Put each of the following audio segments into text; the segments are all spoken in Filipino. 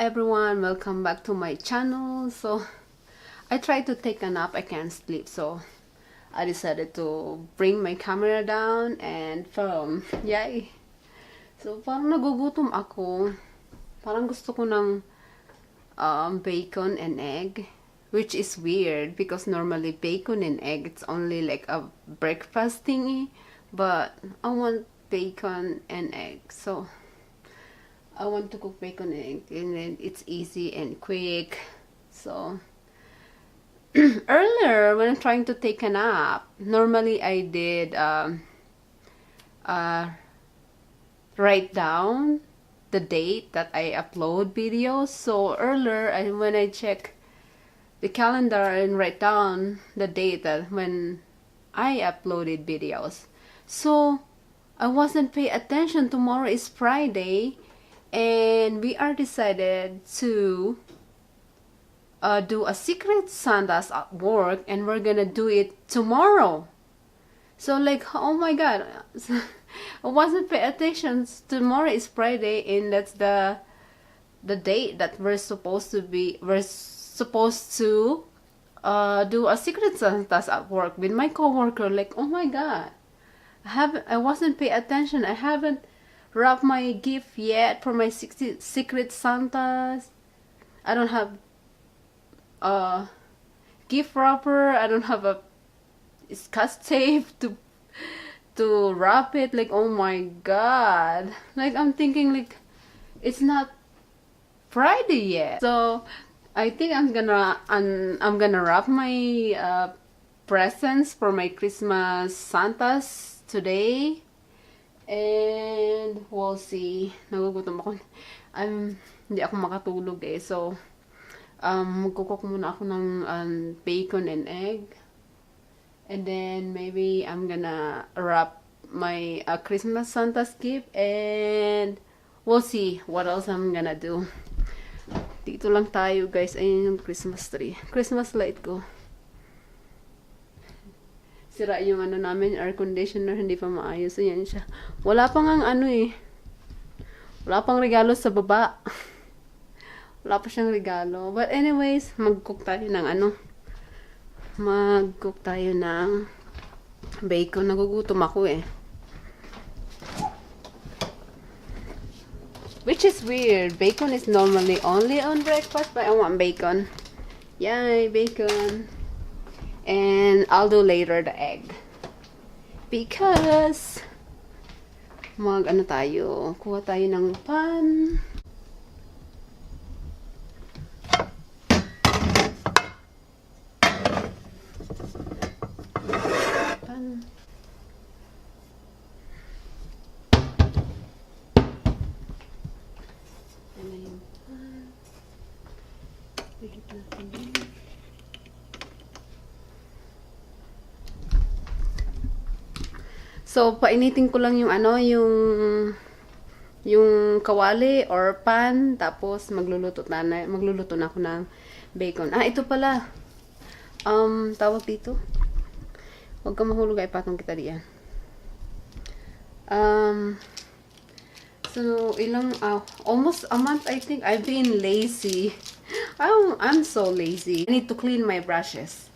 everyone, welcome back to my channel. So I tried to take a nap, I can't sleep, so I decided to bring my camera down and film. Yay! So parang nagugutom ako. Parang gusto ko ng bacon and egg, which is weird because normally bacon and egg, it's only like a breakfast thingy, but I want bacon and egg, so I want to cook bacon and egg, and then it's easy and quick. So earlier when I'm trying to take a nap, normally I did write down the date that I upload videos. So earlier when I check the calendar and write down the date that when I uploaded videos, so I wasn't paying attention. Tomorrow is Friday, and we are decided to do a secret Santa's at work, and we're gonna do it tomorrow. So like, oh my god, I wasn't paying attention. Tomorrow is Friday, and that's the date that we're supposed to do a secret Santa's at work with my coworker. Like, oh my god, I wasn't paying attention. I haven't wrapped my gift yet for my secret Santas. I don't have a gift wrapper. I don't have a Scotch tape to wrap it. Like, oh my god, like I'm thinking like it's not Friday yet. So I think I'm gonna wrap my presents for my Christmas Santas today, and we'll see. Nagugutom ako. Hindi ako makatulog eh. So magkukok muna ako ng bacon and egg, and then maybe I'm gonna wrap my Christmas Santa's gift, and we'll see what else I'm gonna do. Dito lang tayo, guys. Ayun yung Christmas tree, Christmas light ko. Sira yung ano namin, air conditioner, hindi pa maayos. Ayan siya. Wala pang ang ano eh. Wala pang regalo sa baba. Wala pa siyang regalo. But anyways, mag-cook tayo ng ano. Mag-cook tayo ng bacon. Nagugutom ako eh. Which is weird. Bacon is normally only on breakfast, but I want bacon. Yay, bacon. And I'll do later the egg. Because ano tayo, kuha tayo ng pan. So, painitin ko lang yung ano, yung kawali or pan, tapos magluluto na ako ng bacon. Ito pala. Tawag dito. Huwag ka mahulog, ay patong kita diyan. So, almost a month, I think, I've been lazy. I'm so lazy. I need to clean my brushes.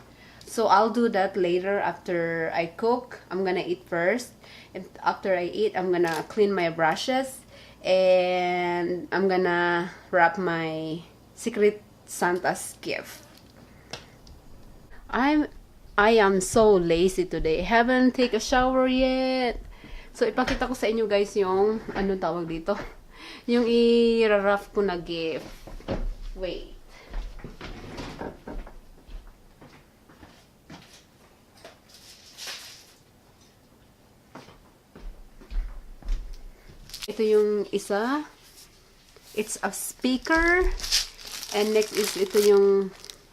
So I'll do that later after I cook. I'm gonna eat first, and after I eat, I'm gonna clean my brushes, and I'm gonna wrap my secret Santa's gift. I am so lazy today. I haven't taken a shower yet. So ipakita ko sa inyo, guys, yung ano tawag dito, yung i-wrap ko na gift. Wait. Ito yung isa. It's a speaker. And next is ito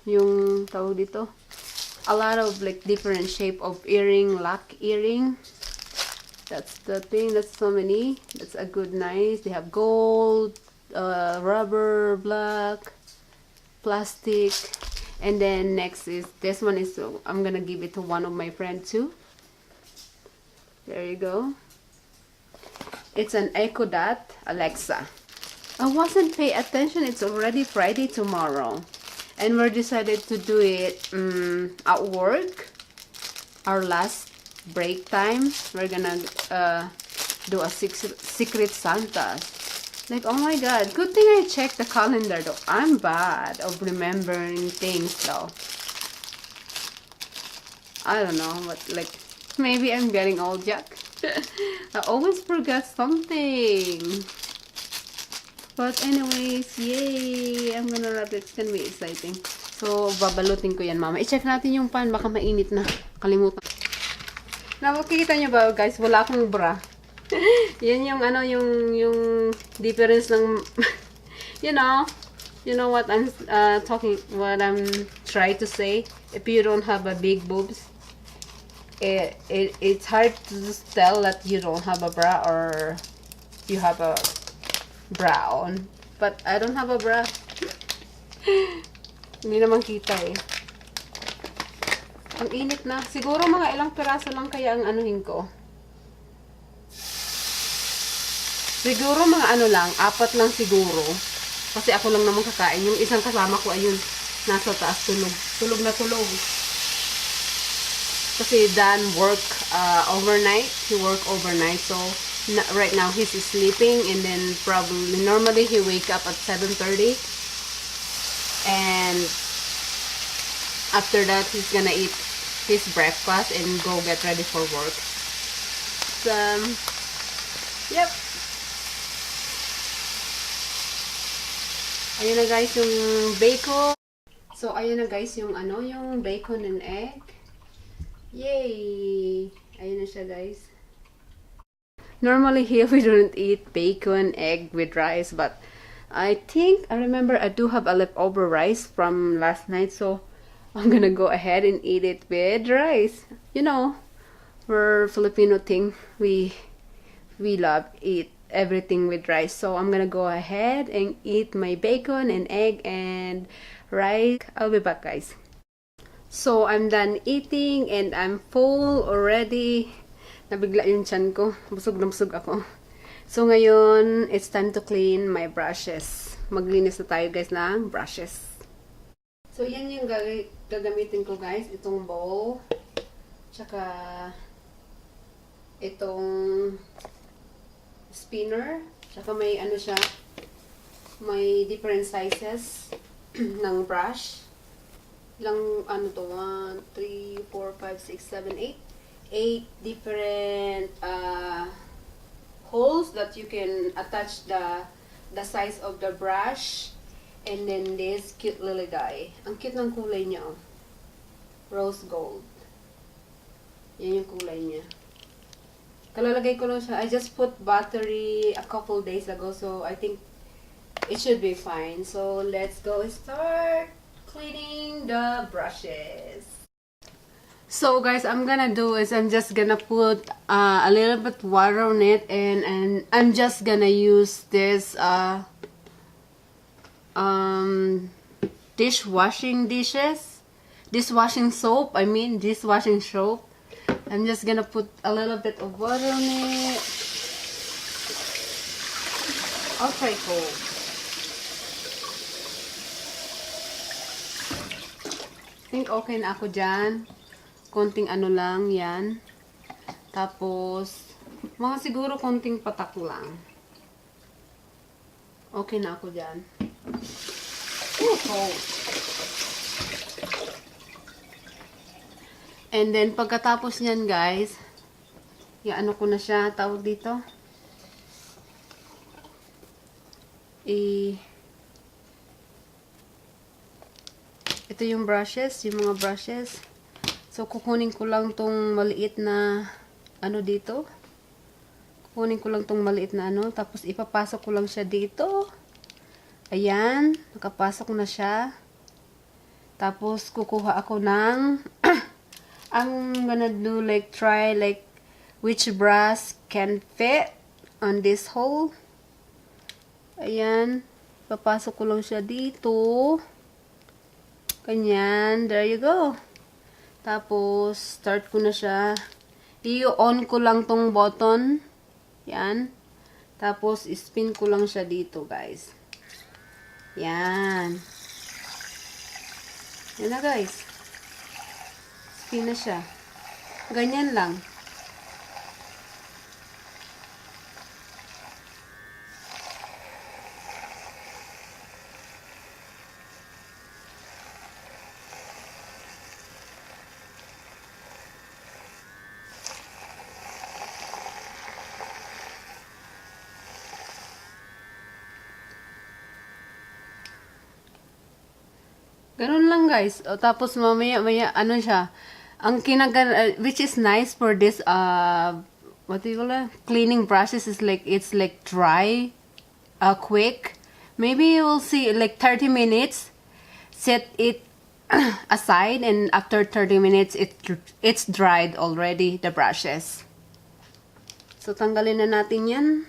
yung tawag dito. A lot of like different shape of earring, lock earring. That's the thing. That's so many. That's a good nice. They have gold, rubber, black, plastic. And then next is this one is I'm gonna give it to one of my friends too. There you go. It's an Echo Dot Alexa. I wasn't paying attention. It's already Friday tomorrow. And we decided to do it at work. Our last break time. We're gonna do a secret Santa. Like, oh my god. Good thing I checked the calendar though. I'm bad of remembering things though. I don't know, but like, maybe I'm getting old, Jack. I always forget something. But anyways, yay! I'm gonna wrap it. It's gonna be exciting. So, babalutin ko yan, mama. I-check natin yung pan. Baka mainit na. Kalimutan. Nakikita nyo ba, guys? Wala akong bra. Yan yung, ano, yung difference ng, you know what I'm what I'm trying to say. If you don't have a big boobs, it's hard to tell that you don't have a bra or you have a bra on. But I don't have a bra. Hindi naman kita eh. Ang init na. Siguro mga ilang piraso lang kaya ang anuhin ko. Siguro mga ano lang, 4 lang siguro. Kasi ako lang naman kakain. Yung isang kasama ko ayun, nasa taas tulog. Tulog na tulog. Kasi Dan work overnight. He work overnight. So, right now he's sleeping. And then probably, normally he wake up at 7:30. And after that, he's gonna eat his breakfast and go get ready for work. So, yep. Ayun na guys yung bacon. So, ayun na guys yung ano, yung bacon and egg. Yay! Ayun na siya guys. Normally here we don't eat bacon, egg with rice, but I remember I do have a leftover rice from last night, so I'm gonna go ahead and eat it with rice. You know, we're Filipino thing. We love eat everything with rice. So I'm gonna go ahead and eat my bacon and egg and rice. I'll be back guys. So I'm done eating and I'm full already. Nabigla yung tiyan ko. Busog na busog ako. So ngayon, it's time to clean my brushes. Maglinis na tayo guys ng brushes. So yan yung gagamitin ko guys. Itong bowl. Tsaka itong spinner. Tsaka may ano siya. May different sizes ng brush. Ilang ano to? 1, 3, 4, 5, 6, 7, 8. 8 different holes that you can attach the size of the brush. And then this cute little guy. Ang cute ng kulay niya. Oh. Rose gold. Yan yung kulay niya. Kalalagay ko lang siya. I just put battery a couple days ago. So I think it should be fine. So let's go start cleaning the brushes. So guys, I'm gonna do is I'm just gonna put a little bit water on it, and I'm just gonna use this dishwashing soap. Dishwashing soap. I'm just gonna put a little bit of water on it. I'll try cold. I think okay na ako dyan. Konting ano lang, yan. Tapos, mga siguro konting patak lang. Okay na ako dyan. Oh. And then, pagkatapos nyan, guys, ano ko na siya, tawag dito. Ito yung brushes, yung mga brushes. So, kukunin ko lang tong maliit na ano dito. Kukunin ko lang tong maliit na ano. Tapos, ipapasok ko lang siya dito. Ayan. Nakapasok na siya. Tapos, kukuha ako ng I'm gonna do try which brush can fit on this hole. Ayan. Papasok ko lang siya dito. Ganyan. There you go. Tapos, start ko na siya. I-on ko lang tong button. Yan. Tapos, spin ko lang siya dito, guys. Yan. Yan na, guys. Spin na siya. Ganyan lang. Ganun lang, guys. O, tapos mamaya, ano siya, ang which is nice for this, what do you call it? Cleaning brushes is like, it's like dry, quick. Maybe you will see, like 30 minutes, set it aside, and after 30 minutes, it's dried already, the brushes. So, tanggalin na natin yan.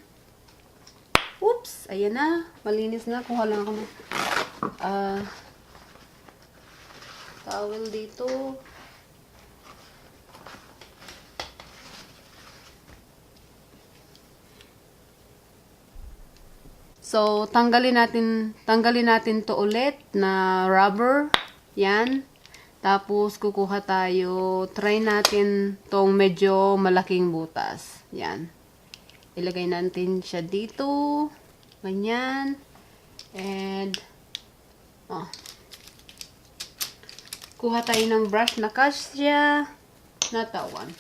Oops! Ayan na. Malinis na. Kuha lang ako ng, towel dito. So, tanggalin natin to ulit na rubber. Yan. Tapos, kukuha tayo. Try natin tong medyo malaking butas. Yan. Ilagay natin siya dito. Ganyan. And, kuha tayo ng brush na kasya. Not that one.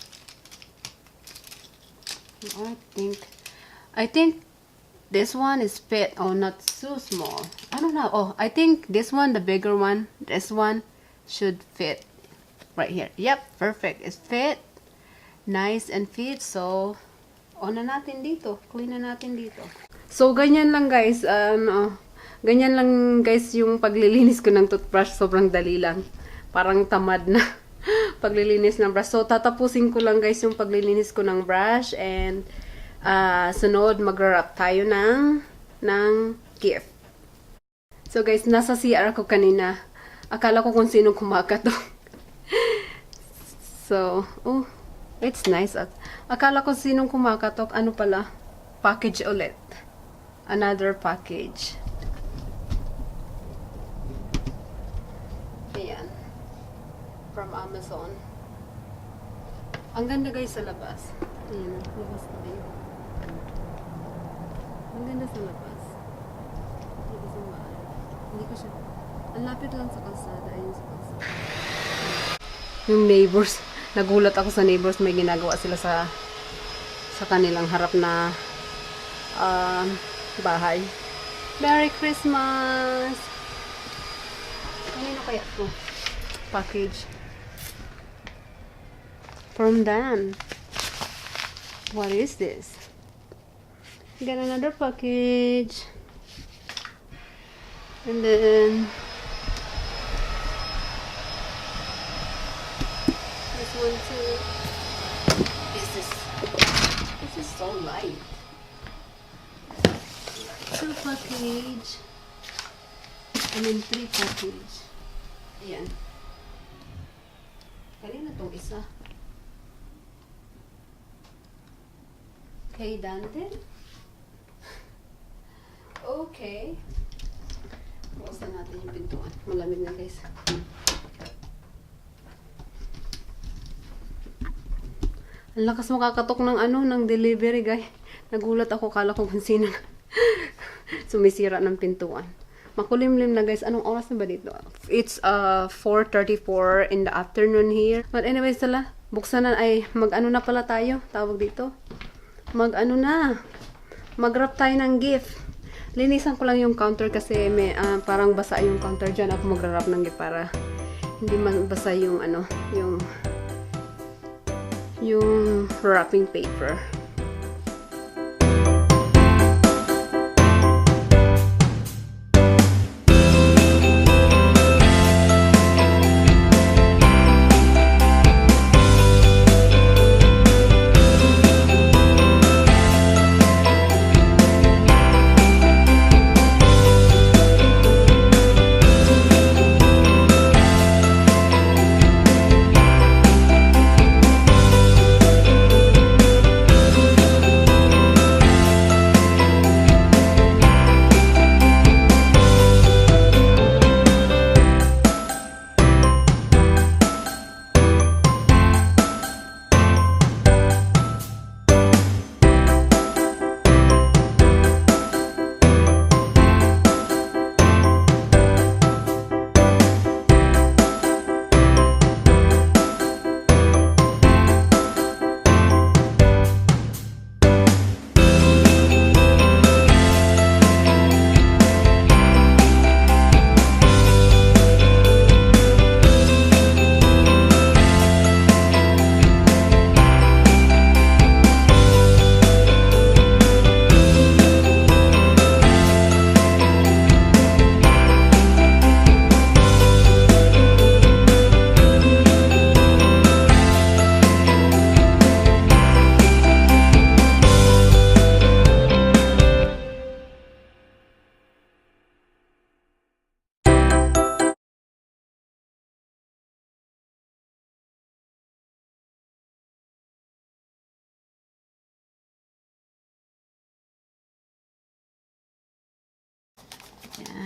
I think this one is fit. Oh, not so small. I don't know. Oh, I think this one, the bigger one, this one should fit right here. Yep, perfect. It's fit. Nice and fit. So, on na natin dito. Clean na natin dito. So, ganyan lang, guys. Ganyan lang, guys, yung paglilinis ko ng toothbrush. Sobrang dali lang. Parang tamad na paglilinis ng brush. So, tatapusin ko lang, guys, yung paglilinis ko ng brush. And, sunod, mag-wrap tayo ng gift. So, guys, nasa CR ako kanina. Akala ko kung sino kumakatok. So, oh, it's nice. Akala ko sinong kumakatok. Ano pala? Package ulit. Another package. Ayan. From Amazon. Ang ganda, guys, sa labas. Ayan, labas tayo. Ang ganda sa labas. Labas ang bahay. Hindi ko siya. Ang lapit lang sa kalsada. Ayun sa kalsada. Yung neighbors. Nagulat ako sa neighbors. May ginagawa sila sa kanilang harap na bahay. Merry Christmas! Kanino kaya ito? Package. From Dan. What is this? Got another package. And then this one too. This is so light. 2 package. And then 3 package. Ayan. Kanina tong isa. Okay, Dante. Okay. Bukasan natin yung pintuan. Malamig na, guys. Ang lakas makakatok ng ng delivery, guys. Nagulat ako, kala ko kung sino sumisira ng pintuan. Makulimlim na, guys. Anong oras na ba dito? It's 4:34 in the afternoon here. But anyways, buksan na, mag-ano na pala tayo. Tawag dito. Mag-wrap tayo ng gift. Linisan ko lang yung counter kasi may parang basa yung counter dyan. Ako mag-wrap ng gift para hindi basa yung yung wrapping paper.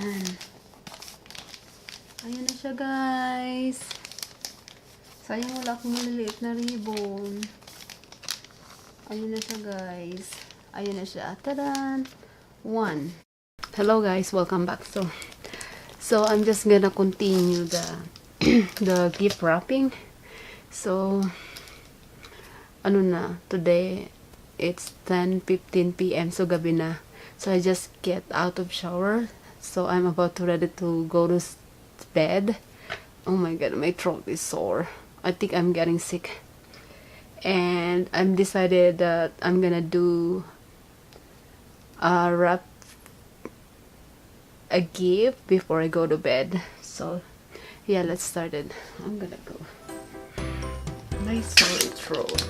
Ayan. Ayan na siya, guys. Sayang wala akong maliliit na ribbon. Ayan na siya, guys. Ayan na siya. Tadan! 1. Hello, guys. Welcome back. So I'm just gonna continue the gift wrapping. So, ano na, today it's 10:15 p.m. So gabi na. So I just get out of shower. So I'm about to ready to go to bed. Oh my god, my throat is sore. I think I'm getting sick. And I'm decided that I'm gonna do wrap a gift before I go to bed. So yeah, let's start it. I'm gonna go. My sore throat.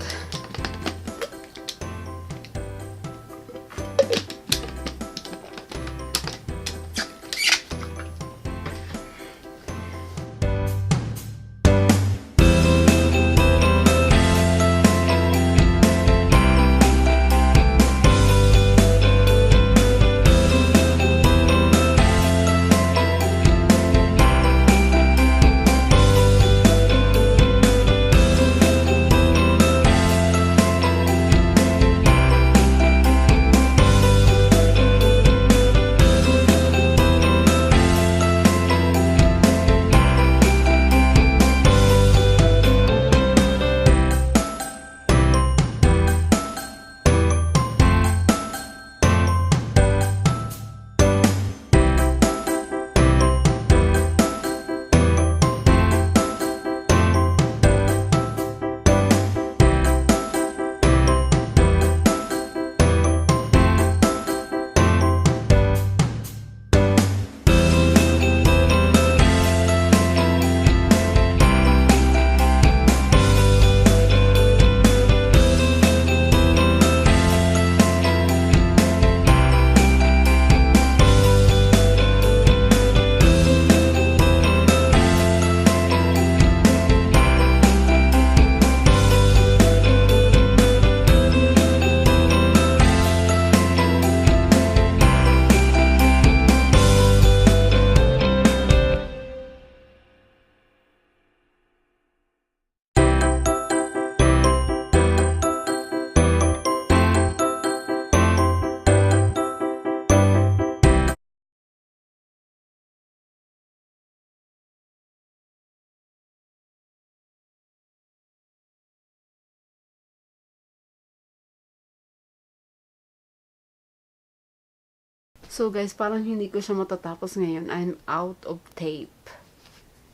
So guys, parang hindi ko siya matatapos ngayon. I'm out of tape.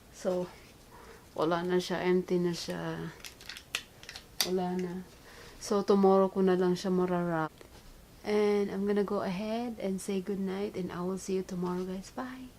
So, wala na siya. Empty na siya. Wala na. So, tomorrow ko na lang siya mararap. And I'm gonna go ahead and say goodnight. And I will see you tomorrow, guys. Bye!